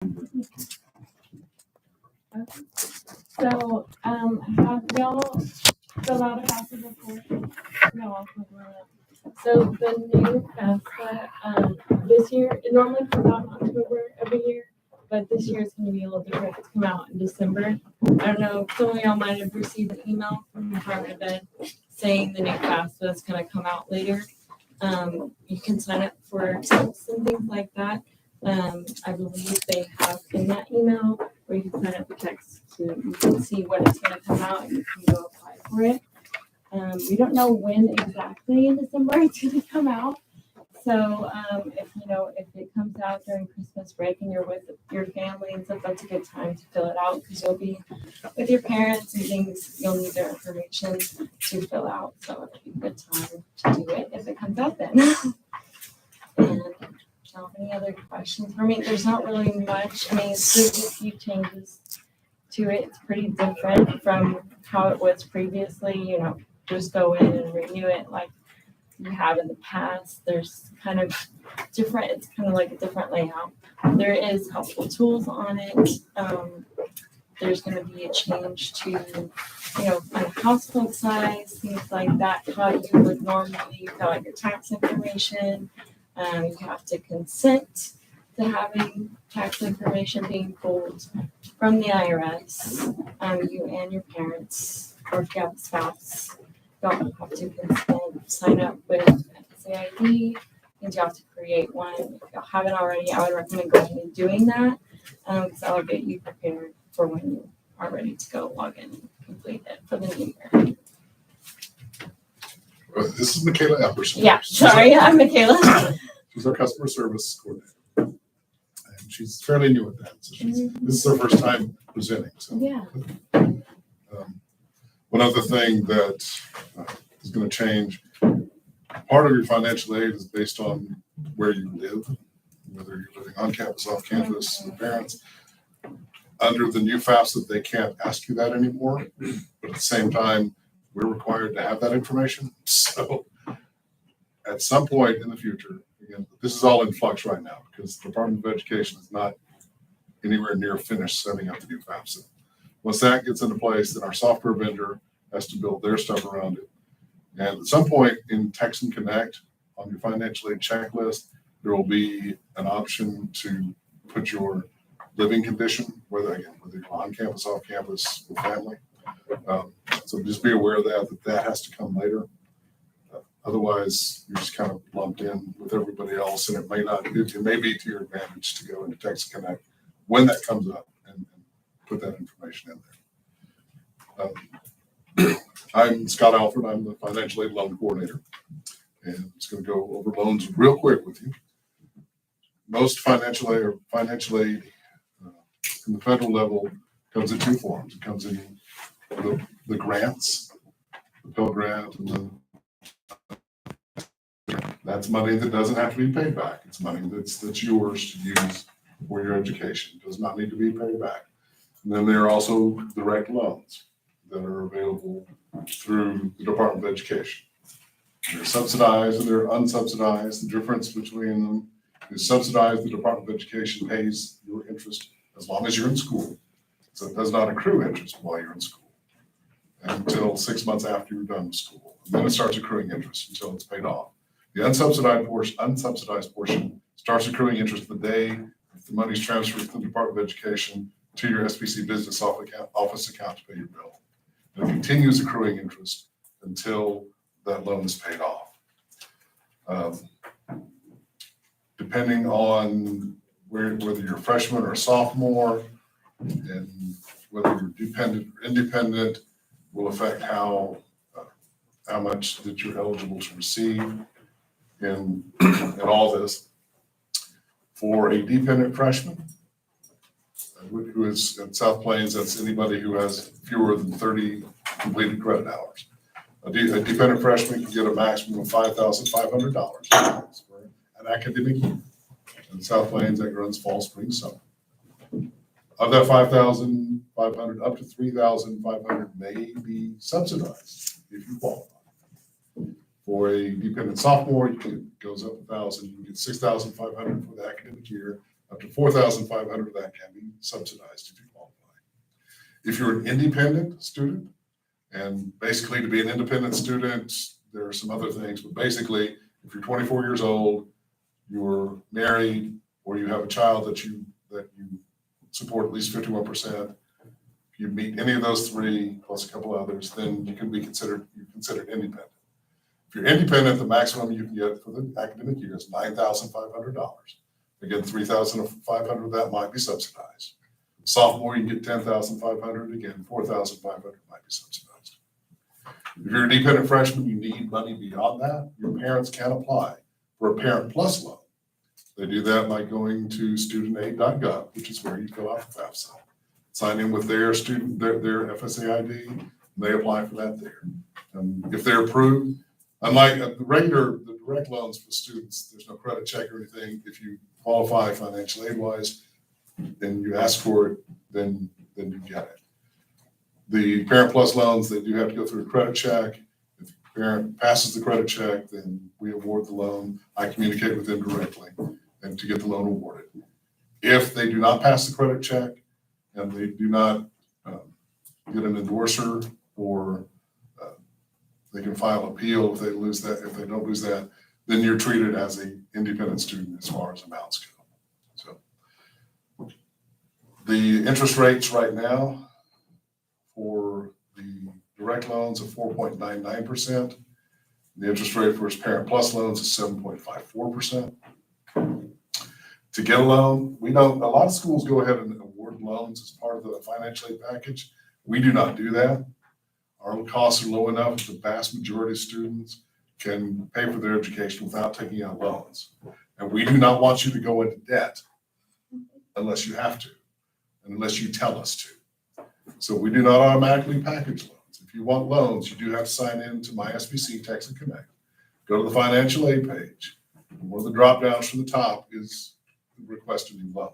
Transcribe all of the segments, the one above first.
Okay. So, have y'all filled out a FAFSA report? No, I'll put one up. So the new FAFSA, this year, it normally comes out in October every year, but this year it's gonna be a little different. It's come out in December. I don't know, some of y'all might have received an email from the Department of Ed saying the new FAFSA is gonna come out later. You can sign up for texts and things like that. I believe they have in that email where you can sign up for text to, you can see when it's gonna come out and you can go apply for it. We don't know when exactly in December it's gonna come out. So, if it comes out during Christmas break and you're with your family and stuff, that's a good time to fill it out because you'll be with your parents and things, you'll need their information to fill out. So it'll be a good time to do it if it comes out then. And any other questions for me? There's not really much. I mean, there's a few changes to it. It's pretty different from how it was previously, just go in and renew it like you have in the past. There's kind of different, it's kind of like a different layout. There is helpful tools on it. There's going to be a change to, kind of household size, things like that, how you would normally fill out your tax information. You have to consent to having tax information being pulled from the IRS. You and your parents, or if you have a spouse, don't have to consent, sign up with FAID, means you have to create one. If you haven't already, I would recommend going and doing that, because that'll get you prepared for when you are ready to go log in and complete it for the new year. This is Michaela Epperson. Yeah, sorry, I'm Michaela. She's our customer service coordinator. And she's fairly new at that. So this is her first time presenting. So. Yeah. One other thing that is going to change, part of your financial aid is based on where you live, whether you're living on campus, off campus, with parents. Under the new FAFSA, they can't ask you that anymore. But at the same time, we're required to have that information. So at some point in the future, again, this is all in flux right now because the Department of Education is not anywhere near finished setting up the new FAFSA. Once that gets into place, then our software vendor has to build their stuff around it. And at some point in Texan Connect, on your financial aid checklist, there will be an option to put your living condition, whether you're on campus, off campus, with family. So just be aware of that has to come later. Otherwise, you're just kind of lumped in with everybody else, and it may be to your advantage to go into Texan Connect when that comes up and put that information in there. I'm Scott Alford. I'm the financial aid loan coordinator, and I'm just going to go over loans real quick with you. Most financial aid from the federal level comes in two forms. It comes in the grants, the Pell Grant, and that's money that doesn't have to be paid back. It's money that's yours to use for your education. It does not need to be paid back. And then there are also direct loans that are available through the Department of Education. They're subsidized and they're unsubsidized. The difference between them is subsidized. The Department of Education pays your interest as long as you're in school. So it does not accrue interest while you're in school until 6 months after you're done with school. And then it starts accruing interest until it's paid off. The unsubsidized portion starts accruing interest the day the money is transferred from the Department of Education to your SBC business office account to pay your bill. And it continues accruing interest until that loan is paid off. Depending on whether you're a freshman or a sophomore, and whether you're dependent or independent, will affect how much that you're eligible to receive in all this. For a dependent freshman who is at South Plains, that's anybody who has fewer than 30 completed credit hours. A dependent freshman can get a maximum of $5,500 for an academic year. In South Plains, that runs fall, spring, summer. Of that $5,500, up to $3,500 may be subsidized if you qualify. For a dependent sophomore, it goes up $1,000. You get $6,500 for the academic year, Up to $4,500 of that can be subsidized if you qualify. If you're an independent student, and basically to be an independent student, there are some other things, but basically, if you're 24 years old, you're married, or you have a child that you support at least 51%, if you meet any of those three plus a couple others, then you can be considered independent. If you're independent, the maximum you can get for the academic year is $9,500. Again, $3,500 of that might be subsidized. Sophomore, you get $10,500. Again, $4,500 might be subsidized. If you're a dependent freshman, you need money beyond that. Your parents can apply for a Parent Plus loan. They do that by going to studentaid.gov, which is where you fill out the FAFSA. Sign in with their FSA ID, and they apply for that there. If they're approved, unlike the direct loans for students, there's no credit check or anything. If you qualify financial aid wise, then you ask for it, then you get it. The Parent Plus loans, they do have to go through a credit check. If the parent passes the credit check, then we award the loan. I communicate with them directly and to get the loan awarded. If they do not pass the credit check and they do not get an endorser, or they can file appeal if they lose that. If they don't lose that, then you're treated as an independent student as far as amounts go. So the interest rates right now for the direct loans are 4.99%. The interest rate for his Parent Plus loans is 7.54%. To get a loan, a lot of schools go ahead and award loans as part of the financial aid package. We do not do that. Our costs are low enough that the vast majority of students can pay for their education without taking out loans. And we do not want you to go into debt unless you have to, and unless you tell us to. So we do not automatically package loans. If you want loans, you do have to sign in to my SBC Texas Connect. Go to the financial aid page. One of the drop downs from the top is request a new loan.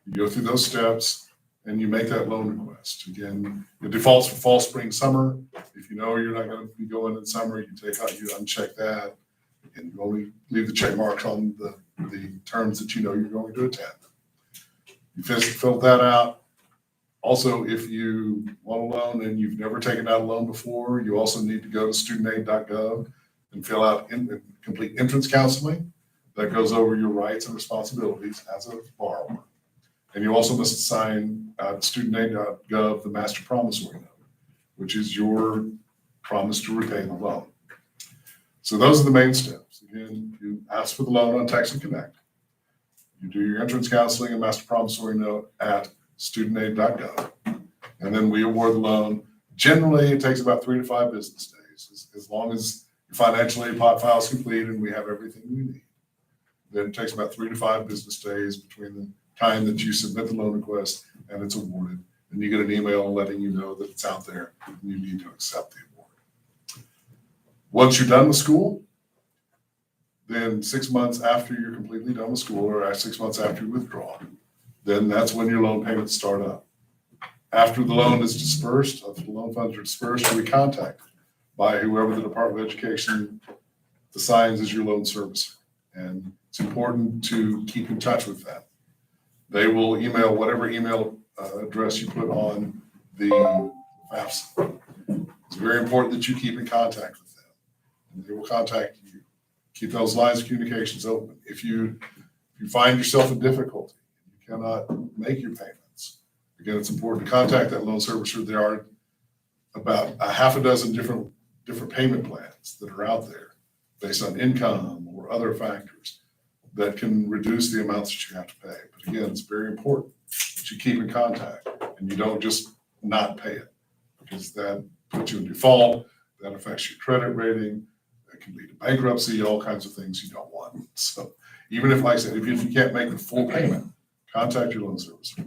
You go through those steps and you make that loan request. Again, it defaults for fall, spring, summer. If you know you're not going to be going in summer, you uncheck that, and you only leave the check marks on the terms that you know you're going to attend. You fill that out. Also, if you want a loan and you've never taken out a loan before, you also need to go to studentaid.gov and fill out complete entrance counseling. That goes over your rights and responsibilities as a borrower. And you also must sign studentaid.gov the master promissory note, which is your promise to repay the loan. So those are the main steps. Again, you ask for the loan on Texas Connect. You do your entrance counseling and master promissory note at studentaid.gov. And then we award the loan. Generally, it takes about 3 to 5 business days, as long as your financial aid pot file is complete and we have everything we need. Then it takes about 3 to 5 business days between the time that you submit the loan request and it's awarded. And you get an email letting you know that it's out there and you need to accept the award. Once you're done with school, then 6 months after you're completely done with school, or 6 months after you withdraw, then that's when your loan payments start up. After the loan is dispersed, after the loan funds are dispersed, you'll be contacted by whoever the Department of Education assigns as your loan servicer. And it's important to keep in touch with them. They will email whatever email address you put on the FAFSA. It's very important that you keep in contact with them, and they will contact you. Keep those lines of communications open. If you find yourself in difficulty, you cannot make your payments, again, it's important to contact that loan servicer. There are about a half a dozen different payment plans that are out there based on income or other factors that can reduce the amounts that you have to pay. But again, it's very important that you keep in contact and you don't just not pay it, because that puts you in default, that affects your credit rating, that can lead to bankruptcy, all kinds of things you don't want. So even if, like I said, if you can't make the full payment, contact your loan servicer.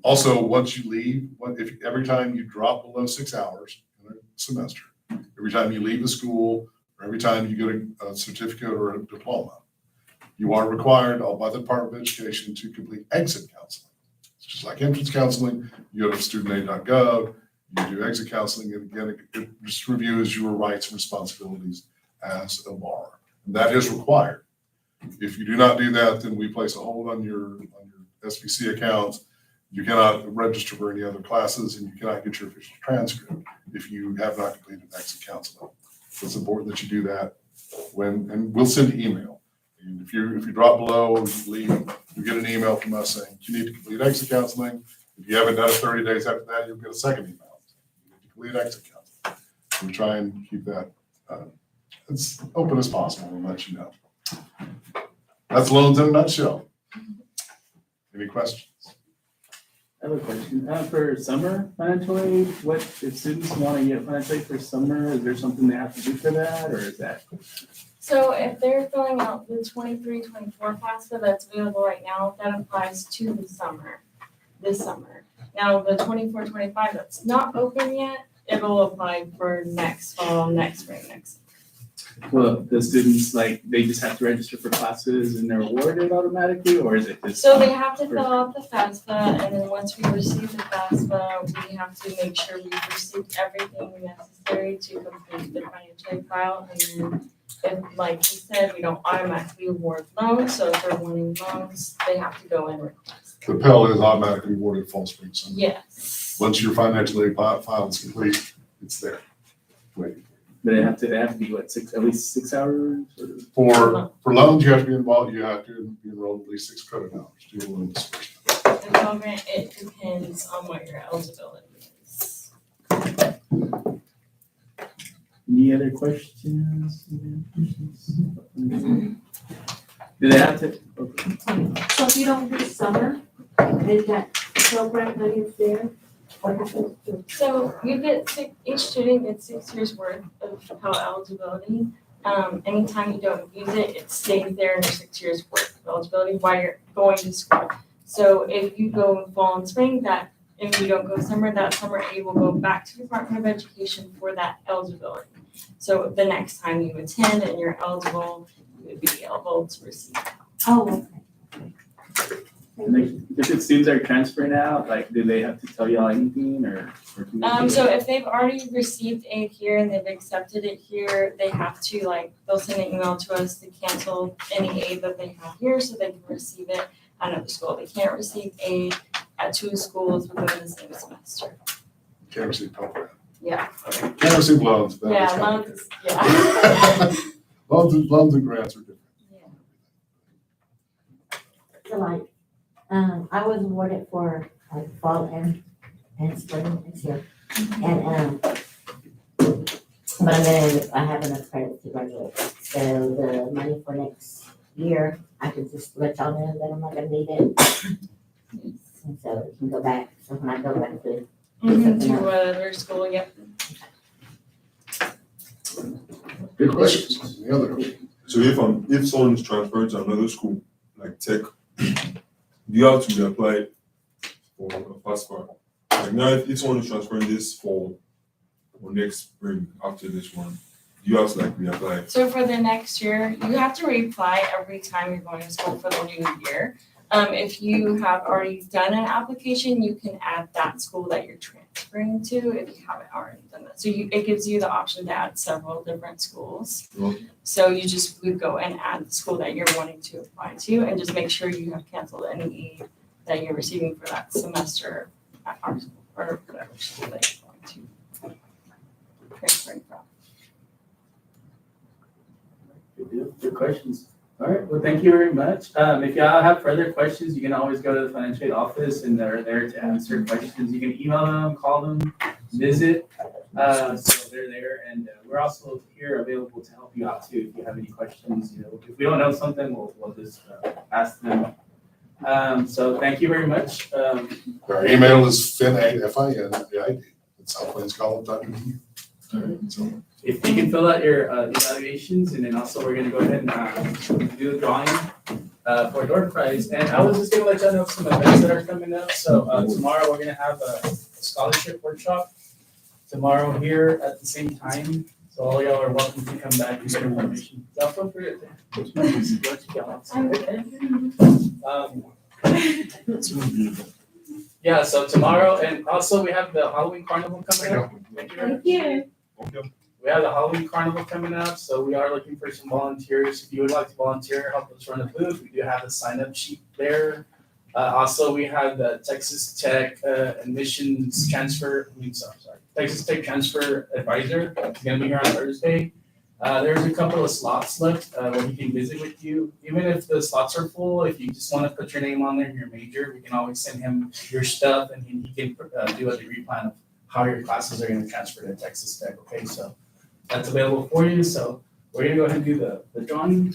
Also, once you leave, if every time you drop below 6 hours in a semester, every time you leave the school, or every time you get a certificate or a diploma, you are required by the Department of Education to complete exit counseling. It's just like entrance counseling. You go to studentaid.gov, you do exit counseling, and again, it just reviews your rights and responsibilities as a borrower. And that is required. If you do not do that, then we place a hold on your SBC account. You cannot register for any other classes, and you cannot get your official transcript if you have not completed exit counseling. So it's important that you do that and we'll send you email. And if you drop below and you leave, you get an email from us saying you need to complete exit counseling. If you haven't done it 30 days after that, you'll get a second email. You need to complete exit counseling. We try and keep that as open as possible and let you know. That's loans in a nutshell. Any questions? I have a question. For summer financial aid, what if students want to get financial aid for summer? Is there something they have to do for that, or is that? So if they're filling out the 23-24 FAFSA that's available right now, that applies to the summer, this summer. Now, the 24-25 that's not open yet, it'll apply for next fall, next spring, next. Well, the students, like, they just have to register for classes and they're awarded automatically, or is it just? So they have to fill out the FAFSA, and then once we receive the FAFSA, we have to make sure we've received everything necessary to complete the financial aid file. And then if, like you said, we don't automatically award loans, so if they're wanting loans, they have to go and request. The Pell is automatically awarded fall, spring, summer. Yes. Once your financial aid file is complete, it's there. Wait. But they have to be what, at least 6 hours? Or? For loans, you have to be involved, you have to be enrolled at least 6 credit hours to do a loan disbursement. The program, it depends on what your eligibility is. Any other questions? Do they have to? Okay. So if you don't do summer, is that program money is there? What happens to? So you get each student gets 6 years worth of Pell eligibility. Anytime you don't use it, it stays there in your 6 years worth of eligibility while you're going to school. So if you go in fall and spring, if you don't go summer, that summer aid will go back to the Department of Education for that eligibility. So the next time you attend and you're eligible, you would be able to receive. Oh, okay. If the students are transferring out, like, do they have to tell y'all anything or? So if they've already received aid here and they've accepted it here, they have to they'll send an email to us to cancel any aid that they have here so they can receive it at another school. They can't receive aid at 2 schools within the same semester. Can't receive Pell Grant. Yeah. Can't receive loans. That is Yeah, complicated. loans, yeah. Loans and grants are different. So like, I was awarded for like fall and spring next year. And, but I have enough credit to graduate. So the money for next year, I can just let y'all know that I'm not gonna need it. And so it can go back, so when I go back to. To their school, yep. Good questions. Any other? So if someone's transferring to another school, like tech, do you have to reapply for a FAFSA? Like now, if someone is transferring this fall or next spring after this one, do you have to reapply? So for the next year, you have to reapply every time you're going to school for the new year. If you have already done an application, you can add that school that you're transferring to if you haven't already done that. So it gives you the option to add several different schools. Okay. So you just would go and add the school that you're wanting to apply to and just make sure you have canceled any aid that you're receiving for that semester at our school or whatever school that you're going to transfer from. Good deal. Good questions. All right, well, thank you very much. If y'all have further questions, you can always go to the financial aid office and they're there to answer questions. You can email them, call them, visit. So they're there, and we're also here available to help you out too if you have any questions. If we don't know something, we'll just ask them. So thank you very much. Our email is FINAID at southplains.edu. All right, so If you can fill out your evaluations, and then also we're gonna go ahead and do a drawing for door prize. And I was just gonna let y'all know some events that are coming up. So tomorrow we're gonna have a scholarship workshop tomorrow here at the same time. So all y'all are welcome to come back and get information. So feel free to which one is what you got. Yeah, so tomorrow, and also we have the Halloween carnival coming up. Thank you. Okay. we have the Halloween Carnival coming up, so we are looking for some volunteers. If you would like to volunteer, help us run a booth, we do have a sign-up sheet there. Also, we have the Texas Tech admissions transfer, Texas Tech transfer advisor, he's gonna be here on Thursday. There's a couple of slots left, where he can visit with you. Even if the slots are full, if you just wanna put your name on there and your major, we can always send him your stuff and he can, do a degree plan of how your classes are gonna transfer to Texas Tech, okay? So that's available for you, so we're gonna go ahead and do the drawing.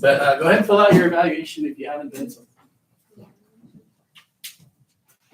But, go ahead and fill out your evaluation if you haven't done so.